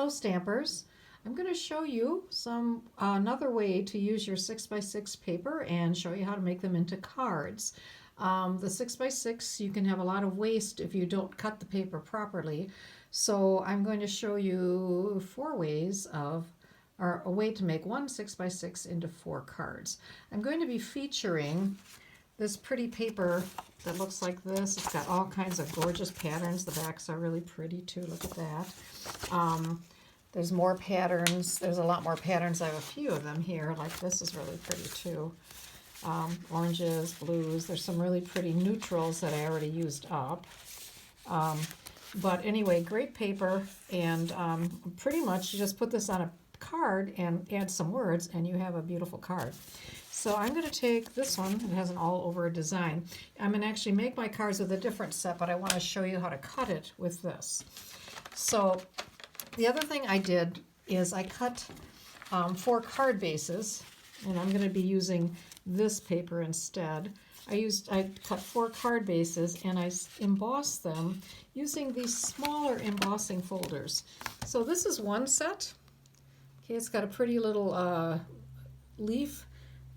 Hello Stampers. I'm going to show you another way to use your 6x6 paper and show you how to make them into cards. The 6x6, you can have a lot of waste if you don't cut the paper properly. So I'm going to show you a way to make one 6x6 into 4 cards. I'm going to be featuring this pretty paper that looks like this. It's got all kinds of gorgeous patterns. The backs are really pretty too. Look at that. There's more patterns. There's a lot more patterns. I have a few of them here. Like this is really pretty too. Oranges, blues. There's some really pretty neutrals that I already used up. But anyway, great paper. And pretty much you just put this on a card and add some words and you have a beautiful card. So I'm going to take this one. It has an all over design. I'm going to actually make my cards with a different set, but I want to show you how to cut it with this. So the other thing I did is I cut 4 card bases, and I'm going to be using this paper instead. I cut 4 card bases and I embossed them using these smaller embossing folders. So this is one set. Okay, it's got a pretty little leaf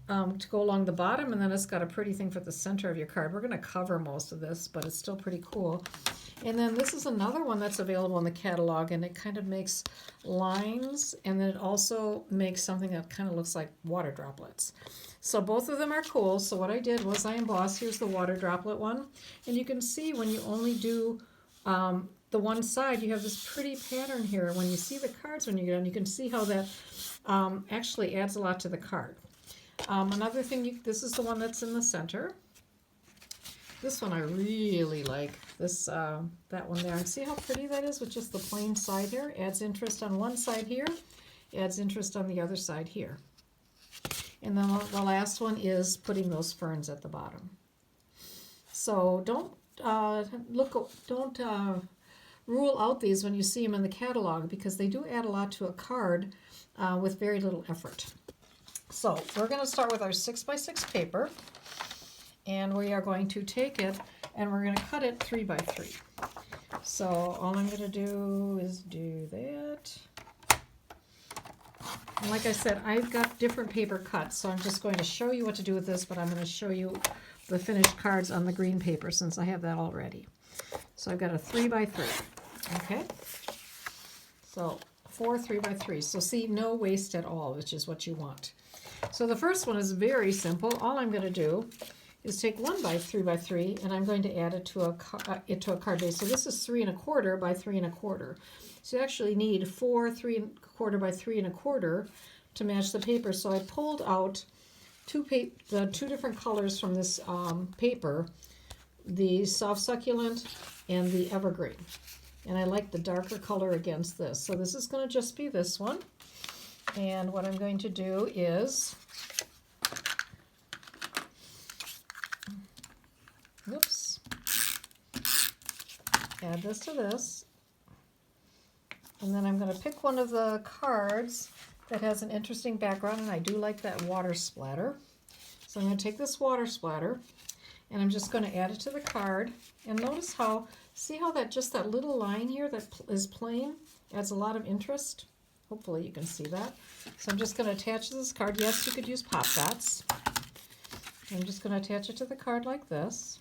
to go along the bottom, and then it's got a pretty thing for the center of your card. We're going to cover most of this, but it's still pretty cool. And then this is another one that's available in the catalog, and it kind of makes lines, and then it also makes something that kind of looks like water droplets. So both of them are cool. So what I did was I embossed. Here's the water droplet one, and you can see when you only do the one side, you have this pretty pattern here. When you see the cards when you get done, you can see how that actually adds a lot to the card. Another thing, this is the one that's in the center. This one I really like, that one there. And see how pretty that is with just the plain side here? Adds interest on one side here, adds interest on the other side here. And then the last one is putting those ferns at the bottom. So don't rule out these when you see them in the catalog, because they do add a lot to a card with very little effort. So we're going to start with our 6x6 paper, and we are going to take it and we're going to cut it 3x3. So all I'm going to do is do that. And like I said, I've got different paper cuts, so I'm just going to show you what to do with this, but I'm going to show you the finished cards on the green paper since I have that already. So I've got a 3x3. Okay, so 4 3x3. So see, no waste at all, which is what you want. So the first one is very simple. All I'm going to do is take 1 by 3x3, and I'm going to add it to a card base. So this is 3 1/4 by 3 1/4. So you actually need 4 3 1/4 by 3 1/4 to match the paper. So I pulled out the two different colors from this paper, the soft succulent and the evergreen. And I like the darker color against this. So this is going to just be this one. And what I'm going to do is, add this to this. And then I'm going to pick one of the cards that has an interesting background, and I do like that water splatter. So I'm going to take this water splatter, and I'm just going to add it to the card. And notice how, see how that just that little line here that is plain adds a lot of interest? Hopefully you can see that. So I'm just going to attach this card. Yes, you could use pop dots. I'm just going to attach it to the card like this.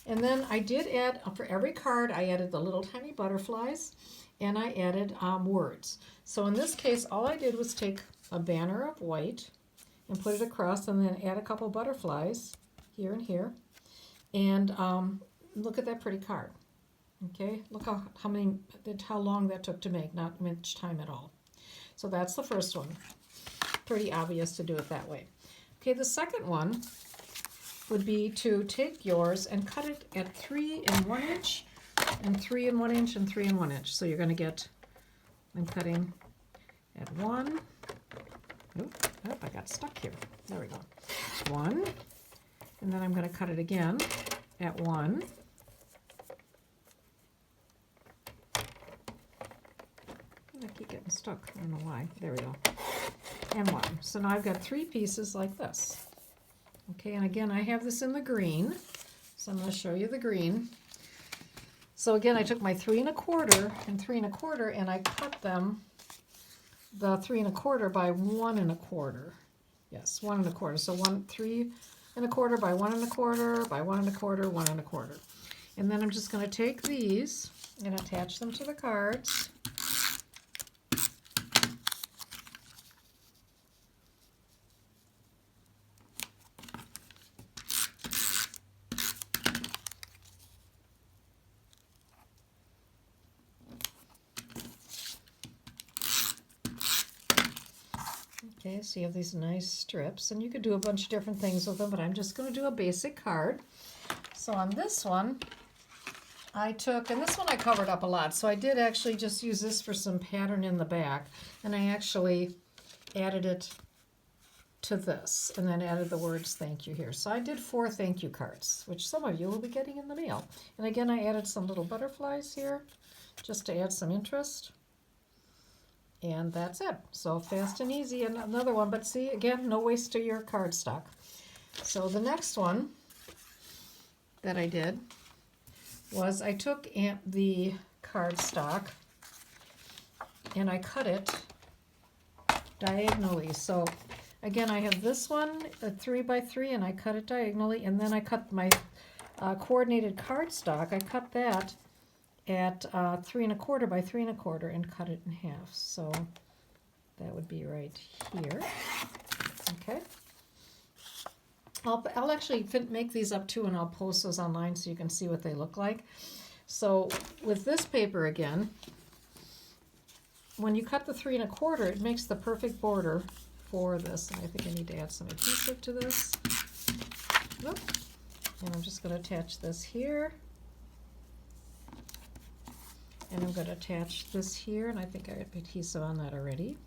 And then I did add, for every card, I added the little tiny butterflies, and I added words. So in this case, all I did was take a banner of white and put it across, and then add a couple butterflies here and here. And look at that pretty card. Okay, look how long that took to make, not much time at all. So that's the first one. Pretty obvious to do it that way. Okay, the second one would be to take yours and cut it at 3 1/8 and 3 1/8 and 3 1/8. So you're going to get, I'm cutting at 1. Oh, I got stuck here. There we go. 1, and then I'm going to cut it again at 1. I keep getting stuck. I don't know why. There we go. And 1. So now I've got 3 pieces like this. Okay, and again, I have this in the green, so I'm going to show you the green. So again, I took my 3 1/4 and 3 1/4 and I cut them the 3 1/4 by 1 1/4. Yes, 1 1/4. So 3 1/4 by 1 1/4 by 1 1/4, 1 1/4. And then I'm just going to take these and attach them to the cards. Okay, so you have these nice strips, and you could do a bunch of different things with them, but I'm just going to do a basic card. So on this one, I took, and this one I covered up a lot, so I did actually just use this for some pattern in the back, and I actually added it to this, and then added the words thank you here. So I did 4 thank you cards, which some of you will be getting in the mail. And again, I added some little butterflies here, just to add some interest. And that's it. So fast and easy. And another one, but see, again, no waste of your cardstock. So the next one that I did was I took the cardstock and I cut it diagonally. So again, I have this one, a 3 by 3, and I cut it diagonally, and then I cut my coordinated cardstock. I cut that at 3 1/4 by 3 1/4 and cut it in half. So that would be right here. Okay. I'll actually make these up too, and I'll post those online so you can see what they look like. So with this paper again, when you cut the 3 1/4, it makes the perfect border for this. And I think I need to add some adhesive to this. Nope. And I'm just going to attach this here. And I'm going to attach this here, and I think I have adhesive on that already.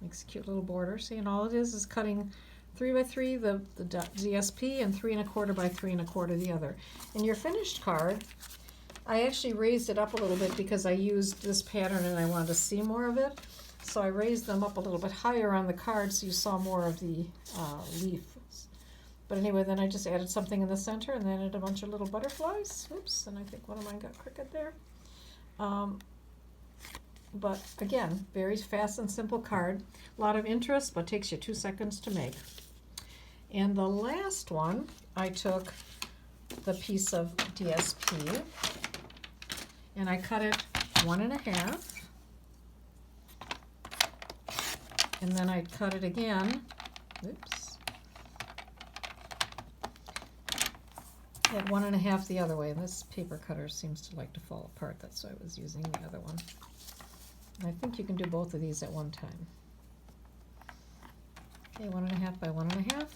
Makes a cute little border. See, and all it is cutting 3 by 3 the DSP and 3 1/4 by 3 1/4 the other. And your finished card, I actually raised it up a little bit because I used this pattern and I wanted to see more of it. So I raised them up a little bit higher on the card so you saw more of the leaf. But anyway, then I just added something in the center and then added a bunch of little butterflies. Oops, and I think one of mine got crooked there. But again, very fast and simple card. A lot of interest, but takes you 2 seconds to make. And the last one, I took the piece of DSP and I cut it 1 1/2. And then I cut it again. Oops. At 1 1/2 the other way. This paper cutter seems to like to fall apart. That's why I was using the other one. And I think you can do both of these at one time. Okay, 1 1/2 by 1 1/2.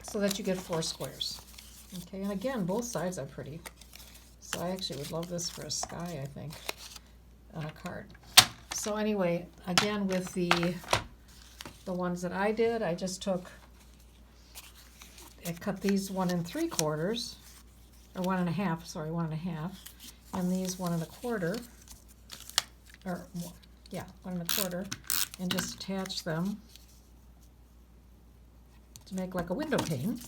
So that you get 4 squares. Okay, and again, both sides are pretty. So I actually would love this for a sky, I think, on a card. So anyway, again, with the ones that I did, I just took, I cut these 1 3/4, or 1 1/2, sorry, 1 1/2, and these 1 1/4, or yeah, 1 1/4, and just attach them to make like a window pane.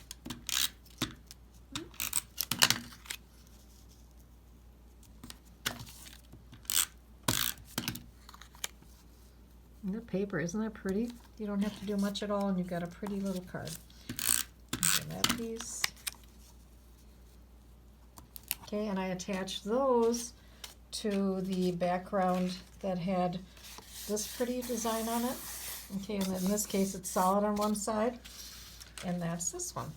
And the paper, isn't that pretty? You don't have to do much at all, and you've got a pretty little card. Okay, that piece. Okay, and I attached those to the background that had this pretty design on it. Okay, and in this case it's solid on one side, and that's this one.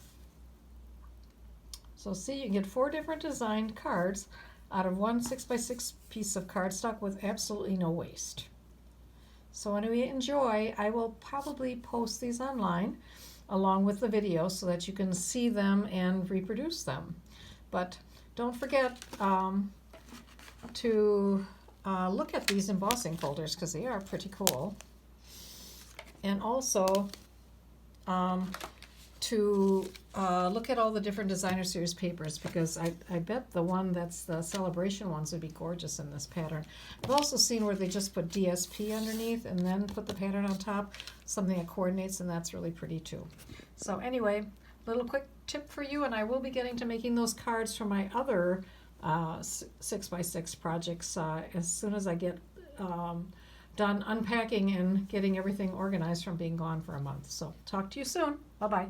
So see, you can get 4 different designed cards out of one 6 by 6 piece of cardstock with absolutely no waste. So anyway, enjoy. I will probably post these online along with the video so that you can see them and reproduce them. But don't forget to look at these embossing folders because they are pretty cool. And also to look at all the different designer series papers because I bet the one that's the celebration ones would be gorgeous in this pattern. I've also seen where they just put DSP underneath and then put the pattern on top, something that coordinates, and that's really pretty too. So anyway, little quick tip for you, and I will be getting to making those cards for my other 6x6 projects as soon as I get done unpacking and getting everything organized from being gone for a month. So talk to you soon. Bye-bye.